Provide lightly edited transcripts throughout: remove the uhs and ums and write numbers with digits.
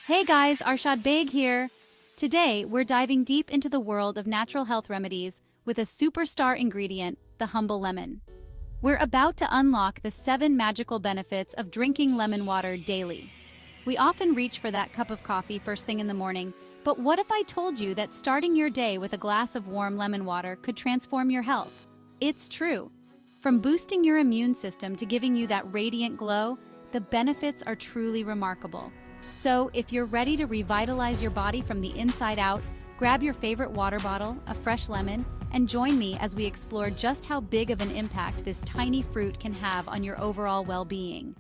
Hey guys, Arshad Beg here. Today, we're diving deep into the world of natural health remedies with a superstar ingredient, the humble lemon. We're about to unlock the 7 magical benefits of drinking lemon water daily. We often reach for that cup of coffee first thing in the morning, but what if I told you that starting your day with a glass of warm lemon water could transform your health? It's true. From boosting your immune system to giving you that radiant glow, the benefits are truly remarkable. So, if you're ready to revitalize your body from the inside out, grab your favorite water bottle, a fresh lemon, and join me as we explore just how big of an impact this tiny fruit can have on your overall well-being.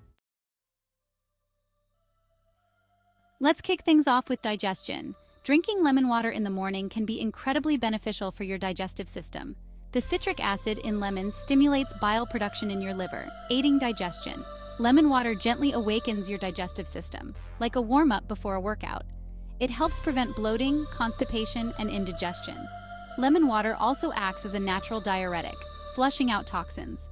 Let's kick things off with digestion. Drinking lemon water in the morning can be incredibly beneficial for your digestive system. The citric acid in lemons stimulates bile production in your liver, aiding digestion. Lemon water gently awakens your digestive system, like a warm-up before a workout. It helps prevent bloating, constipation, and indigestion. Lemon water also acts as a natural diuretic, flushing out toxins.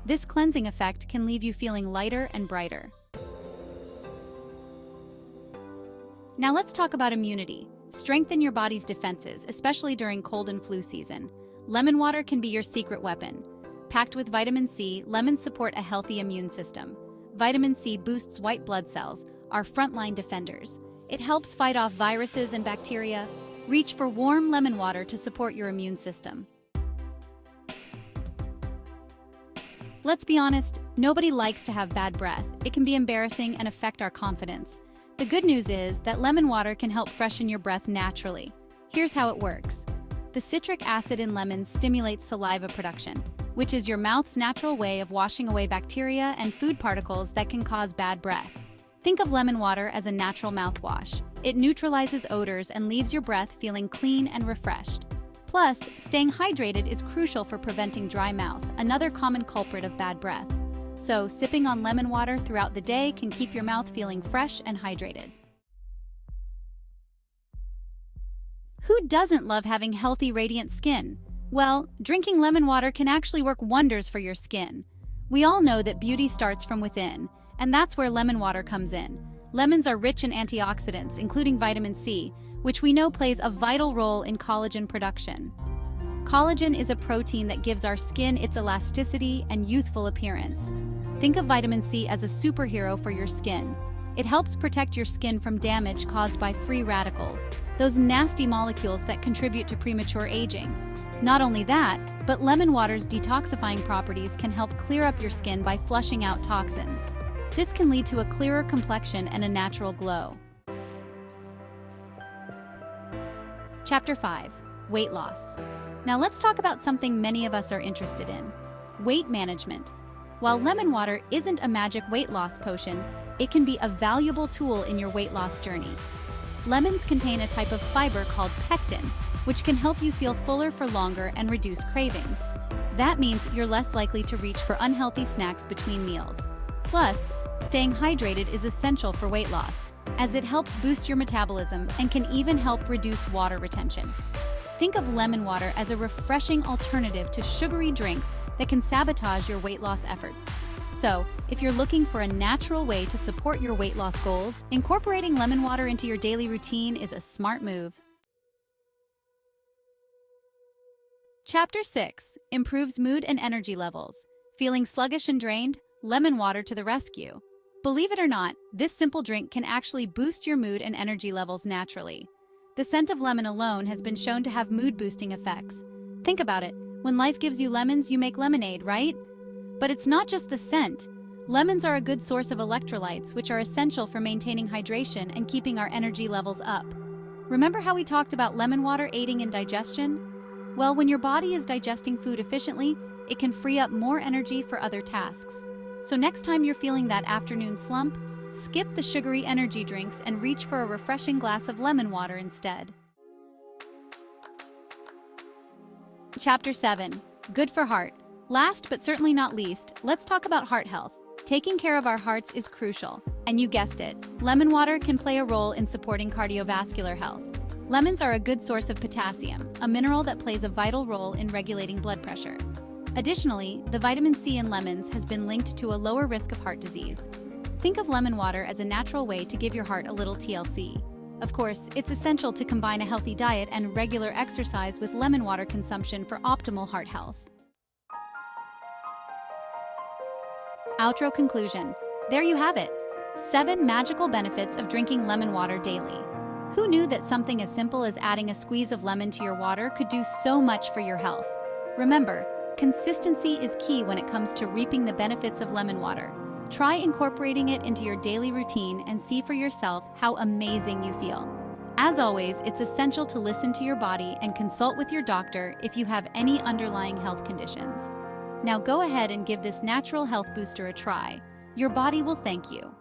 This cleansing effect can leave you feeling lighter and brighter. Now let's talk about immunity. Strengthen your body's defenses, especially during cold and flu season. Lemon water can be your secret weapon. Packed with vitamin C, lemons support a healthy immune system. Vitamin C boosts white blood cells, our frontline defenders. It helps fight off viruses and bacteria. Reach for warm lemon water to support your immune system. Let's be honest, nobody likes to have bad breath. It can be embarrassing and affect our confidence. The good news is that lemon water can help freshen your breath naturally. Here's how it works. The citric acid in lemons stimulates saliva production, which is your mouth's natural way of washing away bacteria and food particles that can cause bad breath. Think of lemon water as a natural mouthwash. It neutralizes odors and leaves your breath feeling clean and refreshed. Plus, staying hydrated is crucial for preventing dry mouth, another common culprit of bad breath. So, sipping on lemon water throughout the day can keep your mouth feeling fresh and hydrated. Who doesn't love having healthy, radiant skin? Well, drinking lemon water can actually work wonders for your skin. We all know that beauty starts from within, and that's where lemon water comes in. Lemons are rich in antioxidants, including vitamin C, which we know plays a vital role in collagen production. Collagen is a protein that gives our skin its elasticity and youthful appearance. Think of vitamin C as a superhero for your skin. It helps protect your skin from damage caused by free radicals, those nasty molecules that contribute to premature aging. Not only that, but lemon water's detoxifying properties can help clear up your skin by flushing out toxins. This can lead to a clearer complexion and a natural glow. Chapter 5. Weight loss. Now let's talk about something many of us are interested in: weight management. While lemon water isn't a magic weight loss potion, it can be a valuable tool in your weight loss journey. Lemons contain a type of fiber called pectin, which can help you feel fuller for longer and reduce cravings. That means you're less likely to reach for unhealthy snacks between meals. Plus, staying hydrated is essential for weight loss, as it helps boost your metabolism and can even help reduce water retention. Think of lemon water as a refreshing alternative to sugary drinks that can sabotage your weight loss efforts. So, if you're looking for a natural way to support your weight loss goals, incorporating lemon water into your daily routine is a smart move. Chapter 6. Improves mood and energy levels. Feeling sluggish and drained? Lemon water to the rescue. Believe it or not, this simple drink can actually boost your mood and energy levels naturally. The scent of lemon alone has been shown to have mood-boosting effects. Think about it. When life gives you lemons, you make lemonade, right? But it's not just the scent. Lemons are a good source of electrolytes, which are essential for maintaining hydration and keeping our energy levels up. Remember how we talked about lemon water aiding in digestion? Well, when your body is digesting food efficiently, it can free up more energy for other tasks. So next time you're feeling that afternoon slump, skip the sugary energy drinks and reach for a refreshing glass of lemon water instead. Chapter 7. Good for heart. Last but certainly not least, let's talk about heart health. Taking care of our hearts is crucial, and you guessed it, lemon water can play a role in supporting cardiovascular health. Lemons are a good source of potassium, a mineral that plays a vital role in regulating blood pressure. Additionally, the vitamin C in lemons has been linked to a lower risk of heart disease. Think of lemon water as a natural way to give your heart a little TLC. Of course, it's essential to combine a healthy diet and regular exercise with lemon water consumption for optimal heart health. Outro conclusion. There you have it. 7 magical benefits of drinking lemon water daily. Who knew that something as simple as adding a squeeze of lemon to your water could do so much for your health? Remember, consistency is key when it comes to reaping the benefits of lemon water. Try incorporating it into your daily routine and see for yourself how amazing you feel. As always, it's essential to listen to your body and consult with your doctor if you have any underlying health conditions. Now go ahead and give this natural health booster a try. Your body will thank you.